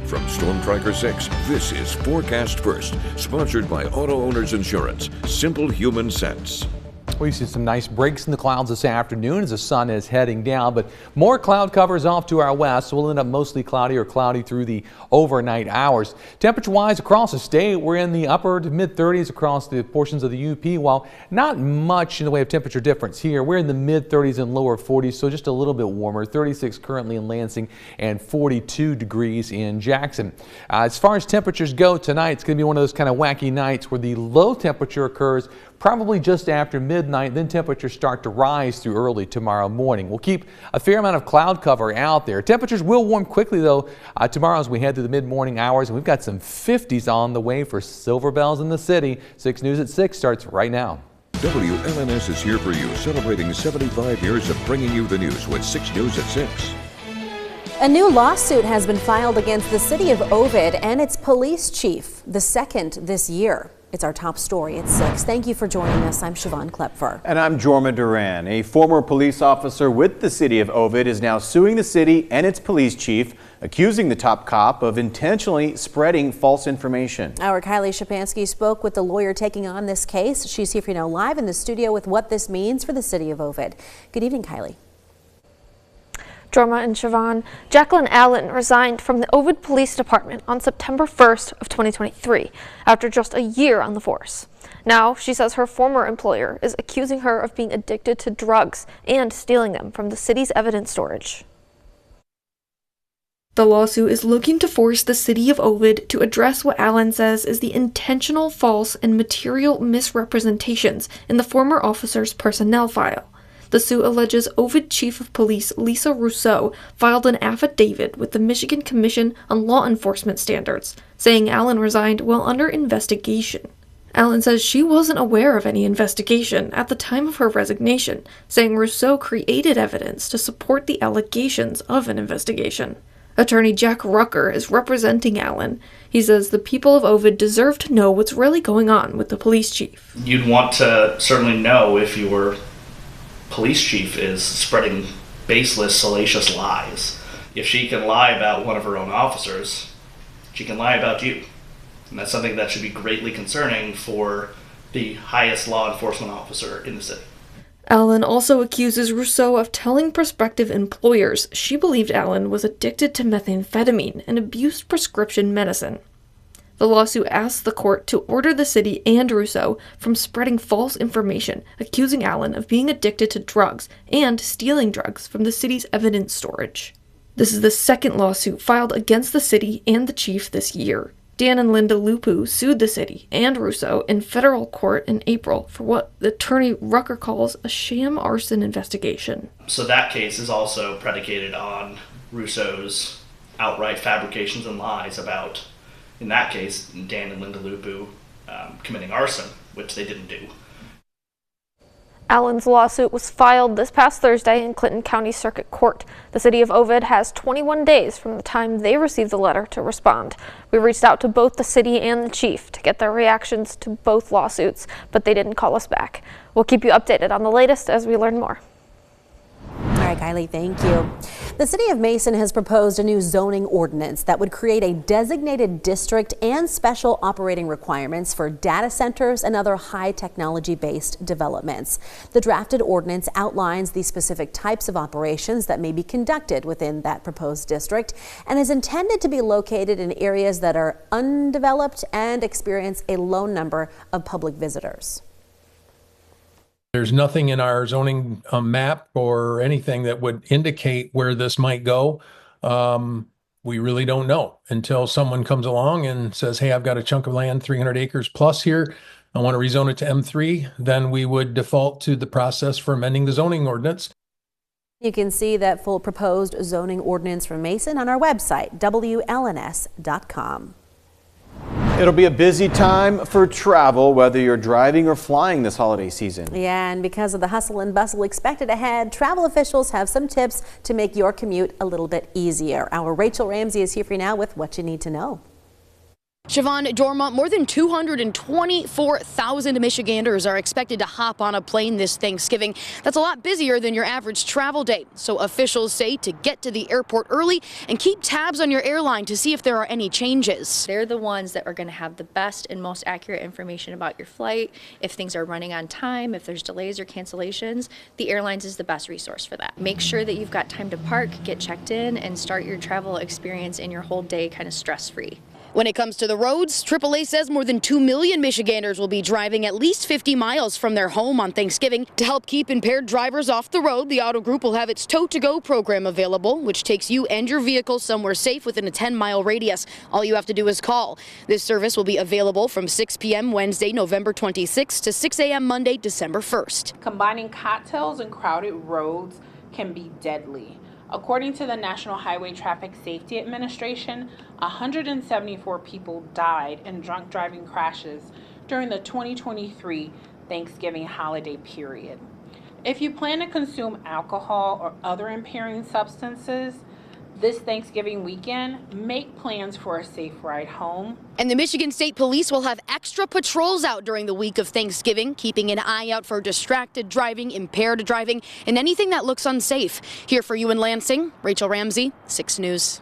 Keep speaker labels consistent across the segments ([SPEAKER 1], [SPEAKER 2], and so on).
[SPEAKER 1] From Storm Tracker 6, this is Forecast First, sponsored by Auto Owners Insurance. Simple human sense.
[SPEAKER 2] We see some nice breaks in the clouds this afternoon as the sun is heading down, but more cloud covers off to our west, so we'll end up mostly cloudy or cloudy through the overnight hours. Temperature-wise across the state, we're in the upper to mid-30s across the portions of the UP, while not much in the way of temperature difference here. We're in the mid-30s and lower 40s, so just a little bit warmer. 36 currently in Lansing and 42 degrees in Jackson. As far as temperatures go tonight, it's going to be one of those kind of wacky nights where the low temperature occurs probably just after midnight, then temperatures start to rise through early tomorrow morning. We'll keep a fair amount of cloud cover out there. Temperatures will warm quickly though tomorrow as we head through the mid-morning hours, and we've got some 50s on the way for Silver Bells in the city. 6 News at 6 starts right now.
[SPEAKER 1] WLNS is here for you, celebrating 75 years of bringing you the news with 6 News at 6.
[SPEAKER 3] A new lawsuit has been filed against the city of Ovid and its police chief, the second this year. It's our top story at 6. Thank you for joining us. I'm Siobhan Klepfer.
[SPEAKER 4] And I'm Jorma Duran. A former police officer with the city of Ovid is now suing the city and its police chief, accusing the top cop of intentionally spreading false information.
[SPEAKER 3] Our Kylie Shapansky spoke with the lawyer taking on this case. She's here for you now live in the studio with what this means for the city of Ovid. Good evening, Kylie.
[SPEAKER 5] Jorma and Siobhan, Jacqueline Allen resigned from the Ovid Police Department on September 1st of 2023 after just a year on the force. Now, she says her former employer is accusing her of being addicted to drugs and stealing them from the city's evidence storage. The lawsuit is looking to force the city of Ovid to address what Allen says is the intentional false and material misrepresentations in the former officer's personnel file. The suit alleges Ovid Chief of Police Lisa Rousseau filed an affidavit with the Michigan Commission on Law Enforcement Standards, saying Allen resigned while under investigation. Allen says she wasn't aware of any investigation at the time of her resignation, saying Rousseau created evidence to support the allegations of an investigation. Attorney Jack Rucker is representing Allen. He says the people of Ovid deserve to know what's really going on with the police chief.
[SPEAKER 6] You'd want to certainly know if you were police chief is spreading baseless, salacious lies. If she can lie about one of her own officers, she can lie about you. And that's something that should be greatly concerning for the highest law enforcement officer in the city.
[SPEAKER 5] Allen also accuses Rousseau of telling prospective employers she believed Allen was addicted to methamphetamine and abused prescription medicine. The lawsuit asks the court to order the city and Rousseau from spreading false information, accusing Allen of being addicted to drugs and stealing drugs from the city's evidence storage. This is the second lawsuit filed against the city and the chief this year. Dan and Linda Lupu sued the city and Rousseau in federal court in April for what Attorney Rucker calls a sham arson investigation.
[SPEAKER 6] So that case is also predicated on Rousseau's outright fabrications and lies about, in that case, Dan and Linda Lupu committing arson, which they didn't do.
[SPEAKER 5] Allen's lawsuit was filed this past Thursday in Clinton County Circuit Court. The city of Ovid has 21 days from the time they received the letter to respond. We reached out to both the city and the chief to get their reactions to both lawsuits, but they didn't call us back. We'll keep you updated on the latest as we learn more.
[SPEAKER 3] All right, Kylie, thank you. The city of Mason has proposed a new zoning ordinance that would create a designated district and special operating requirements for data centers and other high technology-based developments. The drafted ordinance outlines the specific types of operations that may be conducted within that proposed district and is intended to be located in areas that are undeveloped and experience a low number of public visitors.
[SPEAKER 7] There's nothing in our zoning map or anything that would indicate where this might go. We really don't know until someone comes along and says, hey, I've got a chunk of land, 300 acres plus here. I want to rezone it to M3. Then we would default to the process for amending the zoning ordinance.
[SPEAKER 3] You can see that full proposed zoning ordinance from Mason on our website, WLNS.com.
[SPEAKER 4] It'll be a busy time for travel, whether you're driving or flying this holiday season.
[SPEAKER 3] Yeah, and because of the hustle and bustle expected ahead, travel officials have some tips to make your commute a little bit easier. Our Rachel Ramsey is here for you now with what you need to know.
[SPEAKER 8] Siobhan Dorma, more than 224,000 Michiganders are expected to hop on a plane this Thanksgiving. That's a lot busier than your average travel day. So officials say to get to the airport early and keep tabs on your airline to see if there are any changes.
[SPEAKER 9] They're the ones that are going to have the best and most accurate information about your flight. If things are running on time, if there's delays or cancellations, the airlines is the best resource for that. Make sure that you've got time to park, get checked in, and start your travel experience and your whole day kind of stress-free.
[SPEAKER 8] When it comes to the roads, AAA says more than 2 million Michiganders will be driving at least 50 miles from their home on Thanksgiving. To help keep impaired drivers off the road, the Auto Group will have its Tow to Go program available, which takes you and your vehicle somewhere safe within a 10-mile radius. All you have to do is call. This service will be available from 6 p.m. Wednesday, November 26th to 6 a.m. Monday, December 1st.
[SPEAKER 10] Combining cocktails and crowded roads can be deadly. According to the National Highway Traffic Safety Administration, 174 people died in drunk driving crashes during the 2023 Thanksgiving holiday period. If you plan to consume alcohol or other impairing substances this Thanksgiving weekend, make plans for a safe ride home.
[SPEAKER 8] And the Michigan State Police will have extra patrols out during the week of Thanksgiving, keeping an eye out for distracted driving, impaired driving, and anything that looks unsafe. Here for you in Lansing, Rachel Ramsey, 6 News.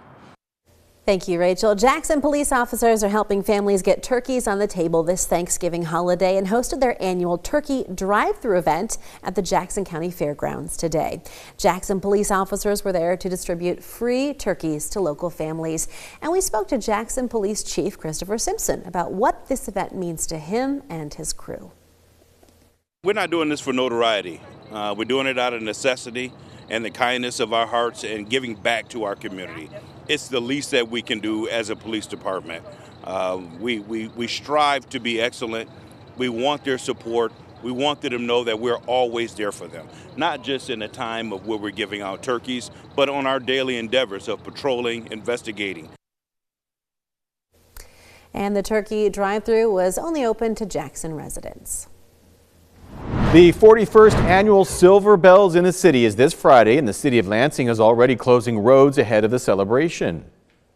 [SPEAKER 3] Thank you, Rachel. Jackson police officers are helping families get turkeys on the table this Thanksgiving holiday and hosted their annual turkey drive-through event at the Jackson County Fairgrounds today. Jackson police officers were there to distribute free turkeys to local families. And we spoke to Jackson Police Chief Christopher Simpson about what this event means to him and his crew.
[SPEAKER 11] We're not doing this for notoriety. We're doing it out of necessity and the kindness of our hearts and giving back to our community. It's the least that we can do as a police department. We strive to be excellent. We want their support. We want them to know that we're always there for them, not just in a time of where we're giving out turkeys, but on our daily endeavors of patrolling, investigating.
[SPEAKER 3] And the turkey drive-through was only open to Jackson residents.
[SPEAKER 4] The 41st annual Silver Bells in the City is this Friday, and the city of Lansing is already closing roads ahead of the celebration.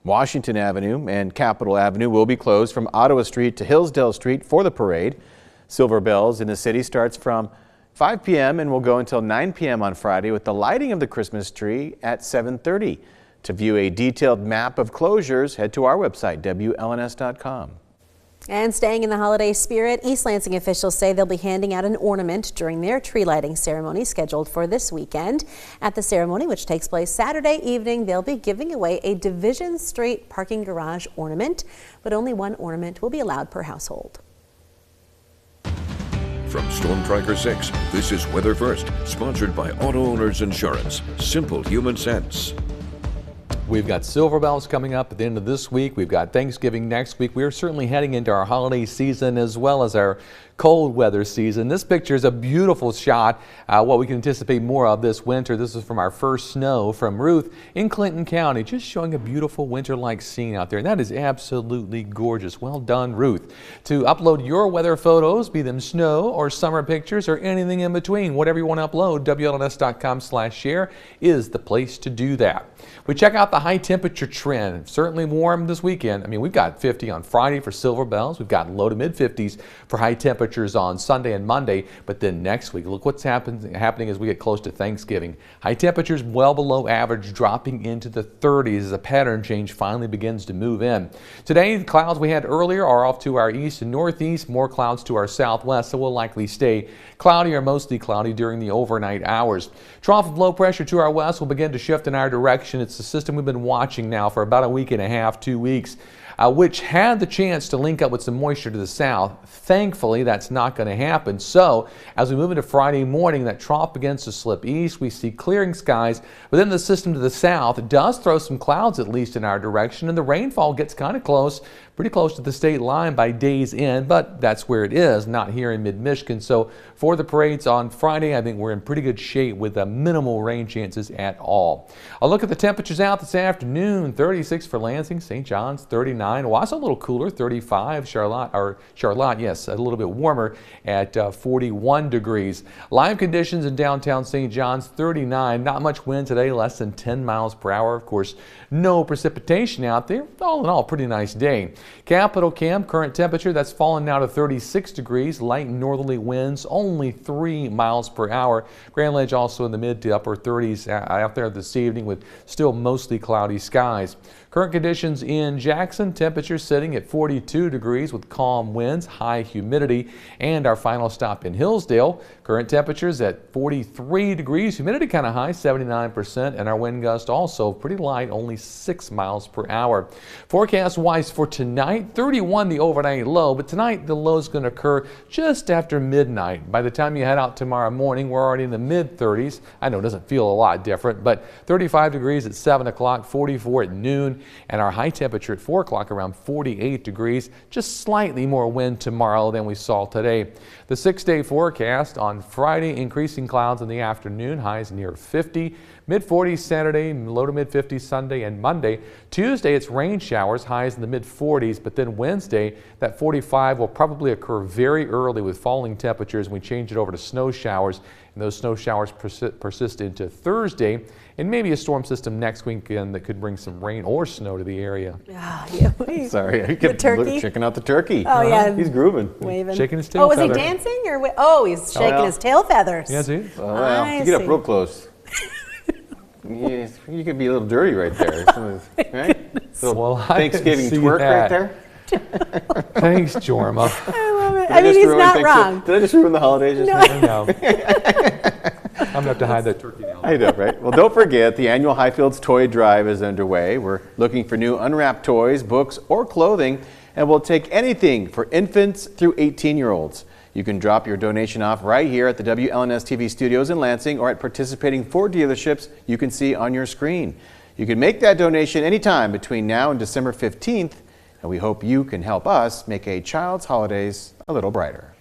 [SPEAKER 4] Washington Avenue and Capitol Avenue will be closed from Ottawa Street to Hillsdale Street for the parade. Silver Bells in the City starts from 5 p.m. and will go until 9 p.m. on Friday with the lighting of the Christmas tree at 7:30. To view a detailed map of closures, head to our website, WLNS.com.
[SPEAKER 3] And staying in the holiday spirit, East Lansing officials say they'll be handing out an ornament during their tree lighting ceremony scheduled for this weekend. At the ceremony, which takes place Saturday evening, they'll be giving away a Division Street parking garage ornament, but only one ornament will be allowed per household.
[SPEAKER 1] From Storm Tracker 6, this is Weather First, sponsored by Auto Owners Insurance. Simple human sense.
[SPEAKER 2] We've got Silver Bells coming up at the end of this week. We've got Thanksgiving next week. We're certainly heading into our holiday season as well as our cold weather season. This picture is a beautiful shot, what we can anticipate more of this winter. This is from our first snow from Ruth in Clinton County, just showing a beautiful winter-like scene out there. And that is absolutely gorgeous. Well done, Ruth. To upload your weather photos, be them snow or summer pictures or anything in between, whatever you want to upload, WLNS.com/share is the place to do that. We check out the high temperature trend. Certainly warm this weekend. I mean, we've got 50 on Friday for Silver Bells. We've got low to mid 50s for high temperatures on Sunday and Monday. But then next week, look what's happening as we get close to Thanksgiving. High temperatures well below average, dropping into the 30s as a pattern change finally begins to move in. Today, the clouds we had earlier are off to our east and northeast. More clouds to our southwest, so we'll likely stay cloudy or mostly cloudy during the overnight hours. Trough of low pressure to our west will begin to shift in our direction. It's the system we've been watching now for about a week and a half, 2 weeks, which had the chance to link up with some moisture to the south. Thankfully, that's not going to happen. So as we move into Friday morning, that trough begins to slip east. We see clearing skies, but then the system to the south does throw some clouds at least in our direction, and the rainfall gets kind of close, pretty close to the state line by day's end, but that's where it is, not here in mid-Michigan. So for the parades on Friday, I think we're in pretty good shape with minimal rain chances at all. I'll look at the temperatures out this afternoon. 36 for Lansing, St. John's 39. 39. Wausau a little cooler, 35. Charlotte, yes, a little bit warmer at 41 degrees. Live conditions in downtown St. John's, 39. Not much wind today, less than 10 miles per hour. Of course, no precipitation out there. All in all, pretty nice day. Capitol Camp, current temperature, that's fallen now to 36 degrees. Light northerly winds, only 3 miles per hour. Grand Ledge also in the mid to upper 30s out there this evening with still mostly cloudy skies. Current conditions in Jackson, temperature sitting at 42 degrees with calm winds, high humidity, and our final stop in Hillsdale. Current temperatures at 43 degrees, humidity kind of high, 79%, and our wind gust also pretty light, only 6 miles per hour. Forecast-wise for tonight, 31 the overnight low, but tonight the low is going to occur just after midnight. By the time you head out tomorrow morning, we're already in the mid-30s. I know it doesn't feel a lot different, but 35 degrees at 7 o'clock, 44 at noon, and our high temperature at 4 o'clock around 48 degrees. Just slightly more wind tomorrow than we saw today. The 6-day forecast on Friday, increasing clouds in the afternoon, highs near 50. Mid-40s Saturday, low to mid-50s Sunday and Monday. Tuesday, it's rain showers, highs in the mid-40s, but then Wednesday, that 45 will probably occur very early with falling temperatures. We change it over to snow showers, and those snow showers persist into Thursday, and maybe a storm system next weekend that could bring some rain or snow to the area.
[SPEAKER 4] Sorry, I kept checking out the turkey.
[SPEAKER 3] Oh, yeah.
[SPEAKER 4] He's grooving.
[SPEAKER 3] Waving.
[SPEAKER 2] Shaking his tail
[SPEAKER 3] was
[SPEAKER 2] feather.
[SPEAKER 3] he dancing? Or he's shaking his tail feathers.
[SPEAKER 2] Yeah, see?
[SPEAKER 4] Oh, well, if you get up real close. Yes, you could be a little dirty right there. Right?
[SPEAKER 2] Well,
[SPEAKER 4] Thanksgiving twerk right there.
[SPEAKER 2] Thanks, Jorma.
[SPEAKER 3] I love it. I mean, he's not wrong.
[SPEAKER 4] Did I just ruin the holidays?
[SPEAKER 2] No. I know. I'm going to have to hide that turkey now.
[SPEAKER 4] I know, right? Well, don't forget, the annual Highfields Toy Drive is underway. We're looking for new unwrapped toys, books, or clothing, and we'll take anything for infants through 18-year-olds. You can drop your donation off right here at the WLNS TV studios in Lansing or at participating Ford dealerships you can see on your screen. You can make that donation anytime between now and December 15th, and we hope you can help us make a child's holidays a little brighter.